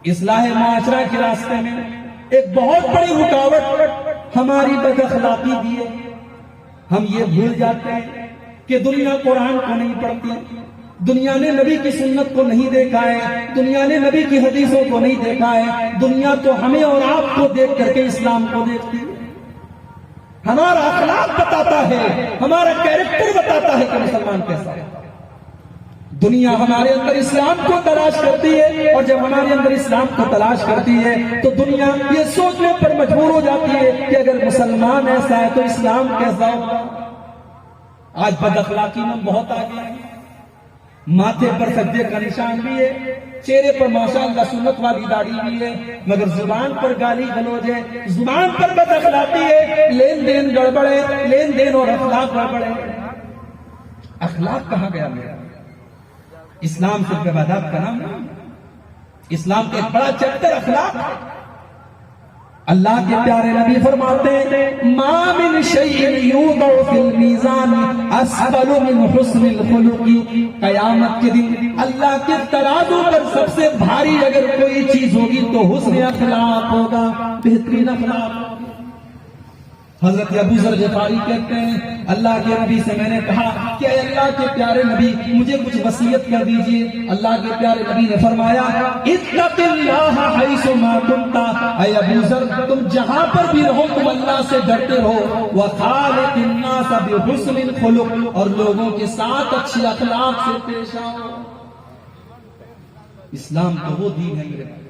اصلاح معاشرہ کے راستے میں ایک بہت بڑی رکاوٹ ہماری بد اخلاقی بھی ہے. ہم یہ بھول جاتے ہیں کہ دنیا قرآن کو نہیں پڑھتی، دنیا نے نبی کی سنت کو نہیں دیکھا ہے، دنیا نے نبی کی حدیثوں کو نہیں دیکھا ہے. دنیا تو ہمیں اور آپ کو دیکھ کر کے اسلام کو دیکھتی ہے. ہمارا اخلاق بتاتا ہے، ہمارا کیریکٹر بتاتا ہے کہ مسلمان کیسا ہے. دنیا ہمارے اندر اسلام کو تلاش کرتی ہے، اور جب ہمارے اندر اسلام کو تلاش کرتی ہے تو دنیا یہ سوچنے پر مجبور ہو جاتی ہے کہ اگر مسلمان ایسا ہے تو اسلام کیسا ہوگا. آج بد اخلاقی میں بہت آگے ہیں. ماتھے پر سجدے کا نشان بھی ہے، چہرے پر ماشاءاللہ سنت والی داڑھی بھی ہے، مگر زبان پر گالی گلوج ہے، زبان پر بد اخلاقی ہے، لین دین گڑبڑ ہے، لین دین اور اخلاق گڑبڑ ہے. اخلاق کہاں گیا میرا؟ اسلام صرف عبادات کا نام نہیں، اسلام کا ایک بڑا چیپٹر اخلاق ہے. اللہ کے پیارے نبی فرماتے ہیں ما من شیء یوضع فی المیزان اسفل من حسن الخلق. قیامت کے دن اللہ کے ترازو پر سب سے بھاری اگر کوئی چیز ہوگی تو حسن اخلاق ہوگا، بہترین اخلاق. حضرت ابو ذر غفاری کہتے ہیں اللہ کے نبی سے میں نے کہا کہ اے اللہ کے پیارے نبی مجھے کچھ وصیت کر دیجئے. اللہ کے پیارے نبی نے فرمایا اتق اللہ حیث ما کنت. اے ابو ذر تم جہاں پر بھی رہو تم اللہ سے ڈرتے رہو. وخالق الناس بحسن الخلق، اور لوگوں کے ساتھ اچھی اخلاق سے پیش آؤ. اسلام تو وہ دین ہے میرے بھائی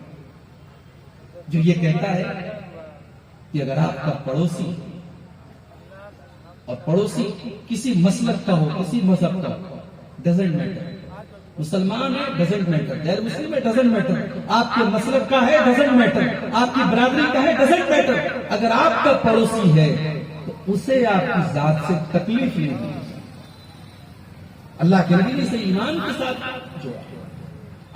جو یہ کہتا ہے کہ اگر آپ کا پڑوسی اور پڑوسی کسی مسلک کا ہو، کسی مذہب کا ہو، ڈزنٹ میٹر. مسلمان ہے ڈزنٹ میٹر، غیر مسلم ہے ڈزنٹ میٹر، آپ کے مسلک کا ہے ڈزنٹ میٹر، آپ کی برادری کا ہے ڈزنٹ میٹر. اگر آپ کا پڑوسی ہے تو اسے آپ کی ذات سے تکلیف نہیں ہوگی. اللہ کے نبی نے اسے ایمان کے ساتھ جوڑا.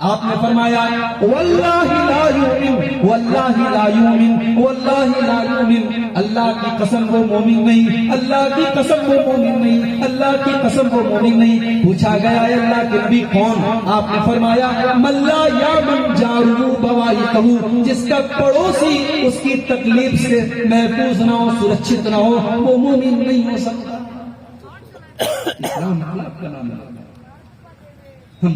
آپ نے فرمایا واللہ لا یؤمن، واللہ لا یؤمن، واللہ لا یؤمن. اللہ کی قسم وہ مومن نہیں، اللہ کی قسم وہ مومن نہیں، اللہ کی قسم وہ مومن نہیں. پوچھا گیا اے اللہ کے نبی کون؟ آپ نے فرمایا من لا یامن جارہ بوائقہ، جس کا پڑوسی اس کی تکلیف سے محفوظ نہ ہو، سرکشت نہ ہو، وہ مومن نہیں ہو سکتا. اسلام اخلاق کا نام ہے. ہم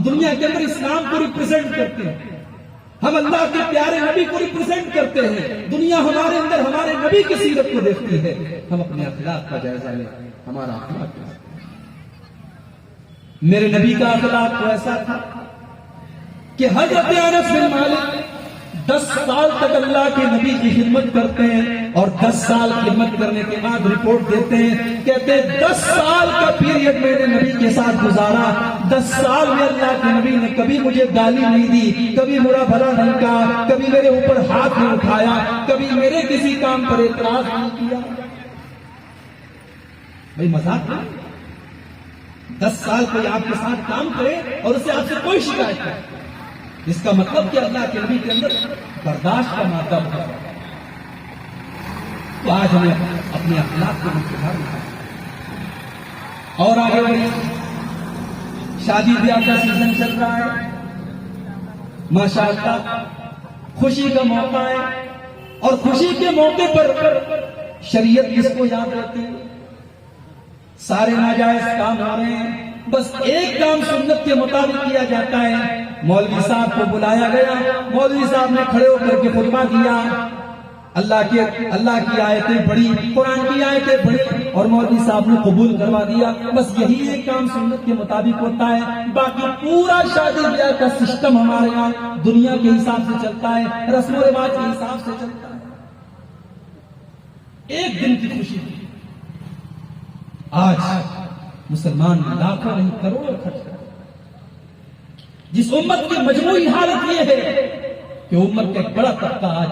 دنیا کے اندر اسلام کو ریپرزینٹ کرتے ہیں، ہم اللہ کے پیارے نبی کو ریپرزینٹ کرتے ہیں. دنیا ہمارے اندر ہمارے نبی کی سیرت کو دیکھتی ہے. ہم اپنے اخلاق کا جائزہ لیں. ہمارا اخلاق کیا ہے؟ میرے نبی کا اخلاق تو ایسا تھا کہ حضرت انس بن مالک 10 سال تک اللہ کے نبی کی خدمت کرتے ہیں، اور 10 سال خدمت کرنے کے بعد رپورٹ دیتے ہیں، کہتے ہیں 10 سال کا پیریڈ میں نے نبی کے ساتھ گزارا. 10 سال میں اللہ کے نبی نے کبھی مجھے گالی نہیں دی، کبھی برا بھلا نہیں کہا، کبھی میرے اوپر ہاتھ نہیں اٹھایا، کبھی میرے کسی کام پر اعتراض نہیں کیا. بھائی مذاق نہیں. 10 سال کوئی آپ کے ساتھ کام کرے اور اسے آپ سے کوئی شکایت کرے، اس کا مطلب کہ اللہ کے نبی کے اندر برداشت کا مادہ بہت ہے. تو آج ہمیں اپنے اخلاق کو سدھارنا ہے. اور آگے بڑھیں. شادی بیاہ کا سیزن چل رہا ہے، ماشاءاللہ خوشی کا موقع ہے، اور خوشی کے موقع پر شریعت کس کو یاد رہتی ہے؟ سارے ناجائز کام ہو رہے ہیں، بس ایک کام سنت کے مطابق کیا جاتا ہے. مولوی صاحب کو بلایا گیا، مولوی صاحب نے کھڑے ہو کر کے خطبہ دیا، اللہ کی آیتیں پڑھی، قرآن کی آیتیں پڑھی، اور مولوی صاحب نے قبول کروا دیا. بس یہی ایک کام سنت کے مطابق ہوتا ہے. باقی پورا شادی بیاہ کا سسٹم ہمارے یہاں دنیا کے حساب سے چلتا ہے، رسم و رواج کے حساب سے چلتا ہے. ایک دن کی خوشی تھی، آج مسلمان لاکھوں نہیں کروڑوں خرچ کرتے. جس امت کی مجموعی حالت یہ ہے کہ امت کا ایک بڑا طبقہ آج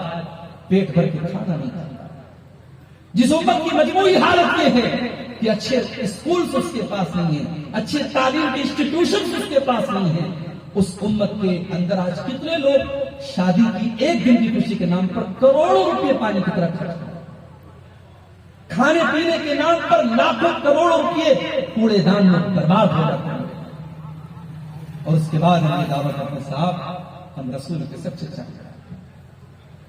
پیٹ بھر کے کھانا نہیں کھاتا. جس امت کی مجموعی حالت یہ ہے کہ اچھے اسکولز اس کے پاس نہیں ہیں، اچھے تعلیم کے انسٹیٹیوشنز اس کے پاس نہیں ہیں. اس امت کے اندر آج کتنے لوگ شادی کی ایک دن کی خوشی کے نام پر کروڑوں روپے پانی کی طرح خرچ کرتے ہیں. کھانے پینے کے نام پر لاکھوں کروڑوں روپے کوڑے دان میں برباد ہو جاتے ہیں. اور اس کے بعد ہمیں دعوت کرنے صاحب ہم رسول کے سچے چاہتے ہیں.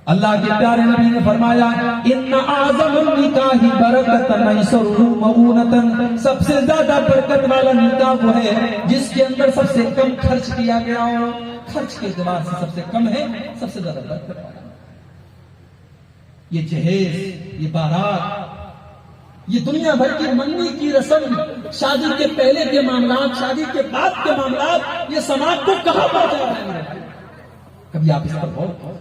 اللہ کے پیارے نبی نے فرمایا ان اعظم النکاح برکۃ ایسرہ مؤونۃ، سب سے زیادہ برکت والا نکاح وہ ہے جس کے اندر سب سے کم خرچ کیا گیا ہو. خرچ کے اعتبار سے سب سے کم ہے، سب سے زیادہ برکت والا. یہ جہیز، یہ بارات، یہ دنیا بھر کی منگنی کی رسم، شادی کے پہلے کے معاملات، شادی کے بعد کے معاملات، یہ سماج کو کہاں پہنچا رہے ہیں؟ کبھی آپ اس پر غور کریں.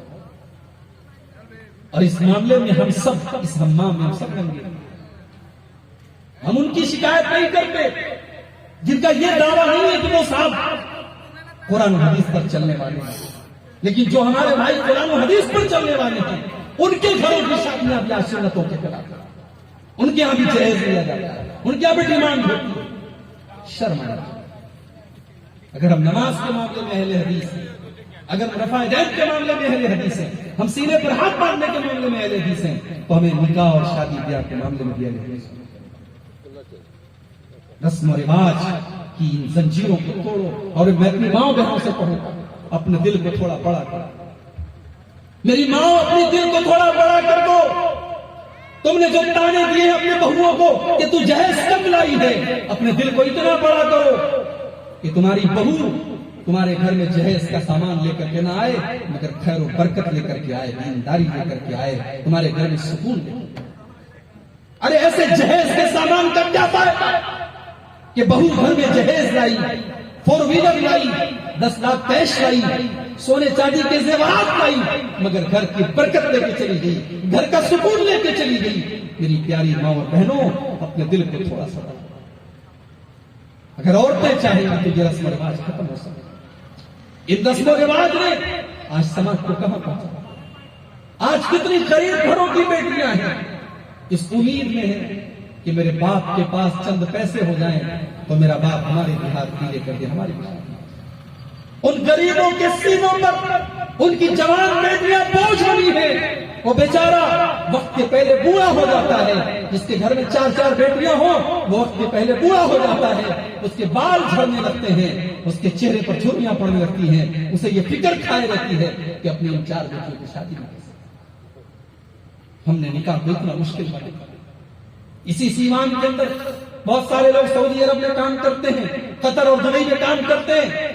اور اس معاملے میں ہم سب، اس ہمام میں ہم سب گنگے، ہم ان کی شکایت نہیں کرتے جن کا یہ دعویٰ نہیں ہے کہ وہ صاحب قرآن و حدیث پر چلنے والے ہیں. لیکن جو ہمارے بھائی قرآن و حدیث پر چلنے والے ہیں ان کے گھروں کی شادیاں بھی سنتوں کے خلاف، ان کے یہاں بھی جہیز لیا جاتا ہے، ان کے یہاں بھی ڈیمانڈ ہوتی ہے. شرم آنا چاہیے. اگر ہم نماز کے معاملے میں اہل حدیث ہیں، اگر ہم رفع یدین کے معاملے میں اہل حدیث ہیں، ہم سینے پر ہاتھ باندھنے کے معاملے میں اہل حدیث ہیں، تو ہمیں نکاح اور شادی بیاہ کے معاملے میں بھی اہل حدیث ہیں. رسم و رواج کی ان زنجیروں کو توڑو. اور میں اپنی ماں بہنوں سے کہوں اپنے دل کو تھوڑا بڑا کر. میری ماں اپنے دل کو تھوڑا بڑا کر دو. تم نے جو تانے دیے اپنے بہوؤں کو کہ تو جہیز کم لائی ہے، اپنے دل کو اتنا بڑا کرو کہ تمہاری بہو تمہارے گھر میں جہیز کا سامان لے کر کے نہ آئے مگر خیر و برکت لے کر کے آئے، دینداری لے کر کے آئے، تمہارے گھر میں سکون لے. ارے ایسے جہیز کے سامان کا کیا فائدہ کہ بہو گھر میں جہیز لائی، 4 ویلر لائی، 10 لاکھ کیش لائی، سونے چاندی کے زیورات لائی، مگر گھر کی برکت لے کے چلی گئی، گھر کا سکون لے کے چلی گئی. میری پیاری ماں اور بہنوں، اپنے دل کو تھوڑا سا. اگر عورتیں چاہیں گی تو یہ رسم و رواج ختم ہو سکے. ان رسم و رواج نے آج سماج کو کہاں پہنچا. آج کتنی غریب گھروں کی بیٹیاں ہیں اس امید میں ہے کہ میرے باپ کے پاس چند پیسے ہو جائیں تو میرا باپ ہمارے بہار پیلے کر دے ہماری بہار. ان غریبوں کے سینوں پر ان کی جوان بیٹیاں بوجھ بنی ہیں. وہ بیچارہ وقت کے پہلے بوڑھا ہو جاتا ہے. جس کے گھر میں 4 بیٹیاں ہوں وہ وقت کے پہلے بوڑھا ہو جاتا ہے. اس کے بال جھڑنے لگتے ہیں، اس کے چہرے پر جھریاں پڑنے لگتی ہیں. اسے یہ فکر کھائے رہتی ہے کہ اپنی ان 4 بیٹیوں کی شادی نہ کر سکے. ہم نے نکاح کو اتنا مشکل بنا دیا. اسی سیمان کے اندر بہت سارے لوگ سعودی عرب میں کام کرتے ہیں، قطر اور دبئی میں کام کرتے ہیں،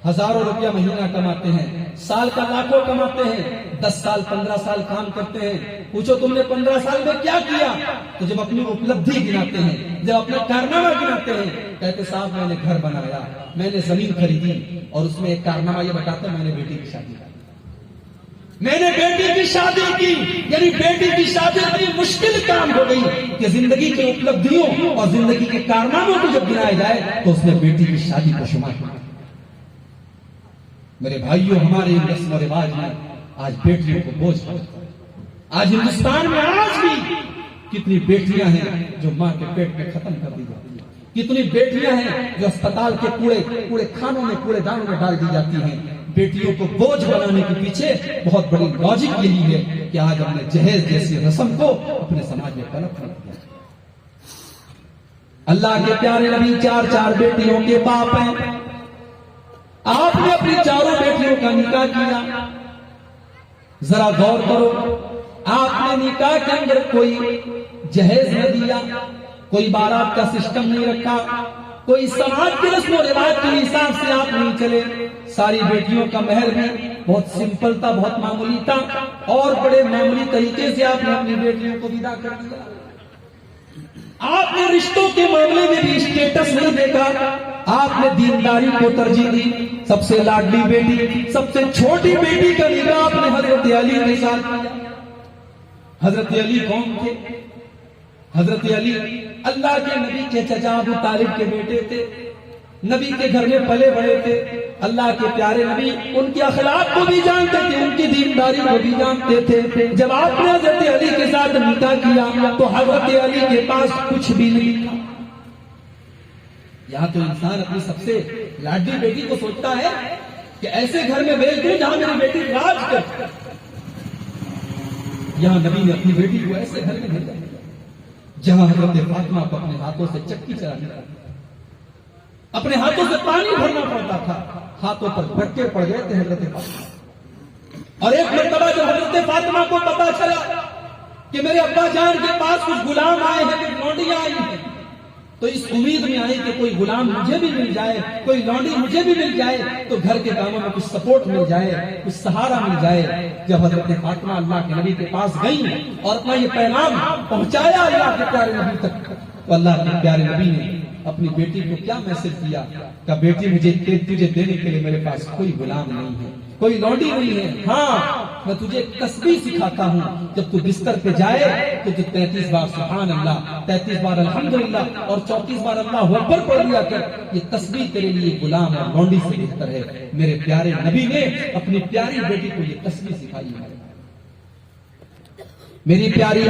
ہزاروں روپیہ مہینہ کماتے ہیں، سال کا لاکھوں کماتے ہیں. 10 سال 15 سال کام کرتے ہیں. پوچھو تم نے 15 سال میں کیا کیا؟ تو جب اپنی اپلبدھی گناتے ہیں، جب اپنا کارنامہ گناتے ہیں، کہتے صاحب میں نے گھر بنایا، میں نے زمین خریدی، اور اس میں ایک کارنامہ یہ بتاتا میں نے بیٹی کی شادی کی، میں نے بیٹی کی شادی کی. یعنی بیٹی کی شادی اتنی مشکل کام ہو گئی کہ زندگی کی اپلبدھیوں اور زندگی کے کارناموں کو جب گنایا جائے تو اس میں بیٹی کی شادی کو شمار کیا. میرے بھائیوں، ہمارے ان رسم و رواج میں آج بیٹیوں کو بوجھ ہے. آج ہندوستان میں آج بھی کتنی بیٹیاں ہیں جو ماں کے پیٹ میں ختم کر دی جاتی ہیں. کتنی بیٹیاں ہیں جو اسپتال کے کوڑے کھانوں میں، کوڑے دانوں میں ڈال دی جاتی ہیں. بیٹیوں کو بوجھ بنانے کے پیچھے بہت بڑی لاجک یہی ہے کہ آج ہم نے جہیز جیسی رسم کو اپنے سماج میں پنپ کر دیا. اللہ کے پیارے نبی 4 بیٹیوں کے باپ ہیں. آپ نے اپنی 4 بیٹیوں کا نکاح کیا. ذرا غور کرو، آپ نے نکاح کے اندر کوئی جہیز نہ دیا، کوئی بارات کا سسٹم نہیں رکھا، کوئی سماج کے رسم و رواج کے حساب سے آپ نہیں چلے. ساری بیٹیوں کا مہر بھی بہت سمپل تھا، بہت معمولی تھا، اور بڑے معمولی طریقے سے آپ نے اپنی بیٹیوں کو ودا کر دیا. آپ نے رشتوں کے معاملے میں بھی اسٹیٹس نہیں دیکھا. آپ نے دینداری کو ترجیح دی. سب سے لاڈلی بیٹی، سب سے چھوٹی بیٹی کا نکاح آپ نے حضرت علی کے ساتھ کیا. حضرت علی کون تھے؟ حضرت علی اللہ کے نبی کے چچا ابو طالب کے بیٹے تھے. نبی کے گھر میں پلے بڑے تھے. اللہ کے پیارے نبی ان کے اخلاق کو بھی جانتے تھے، ان کی دینداری کو بھی جانتے تھے. جب آپ نے حضرت علی کے ساتھ نکاح کیا تو حضرت علی کے پاس کچھ بھی نہیں تھا. یہاں تو انسان اپنی سب سے لاڈلی بیٹی کو سوچتا ہے کہ ایسے گھر میں بھیج دوں جہاں میری بیٹی راج کر. یہاں نبی نے اپنی بیٹی کو ایسے گھر میں بھیجا جہاں حضرت فاطمہ کو اپنے ہاتھوں سے چکی چلانے لگا. اپنے ہاتھوں سے پانی بھرنا پڑتا تھا، ہاتھوں پر گھٹے پڑ گئے تھے حضرت فاطمہ۔ اور ایک مرتبہ جب حضرت فاطمہ کو پتا چلا کہ میرے ابا جان کے پاس کچھ غلام آئے ہیں، کچھ لونڈیاں آئی ہیں، تو اس امید میں آئی کہ کوئی غلام مجھے بھی مل جائے، کوئی لونڈی مجھے بھی مل جائے، تو گھر کے کاموں میں کچھ سپورٹ مل جائے، کچھ سہارا مل جائے۔ جب حضرت فاطمہ اللہ کے نبی کے پاس گئی اور اپنا یہ پیغام پہنچایا اللہ کے پیارے نبی تک، تو اللہ کے پیارے نبی نے اپنی بیٹی کو کیا میسج دیا کہ بیٹی تجھے دینے کے لیے میرے پاس کوئی غلام نہیں ہے، کوئی لونڈی نہیں ہے، ہاں میں تجھے ایک تسبیح سکھاتا ہوں، جب تو بستر پہ جائے تو 33 بار سبحان اللہ، 33 بار الحمدللہ اور 34 بار اللہ اکبر پڑھ لیا کر۔ یہ تسبیح تیرے لیے غلام اور لونڈی سے بہتر ہے۔ میرے پیارے نبی نے اپنی پیاری بیٹی کو یہ تسبیح سکھائی ہے۔ میری پیاری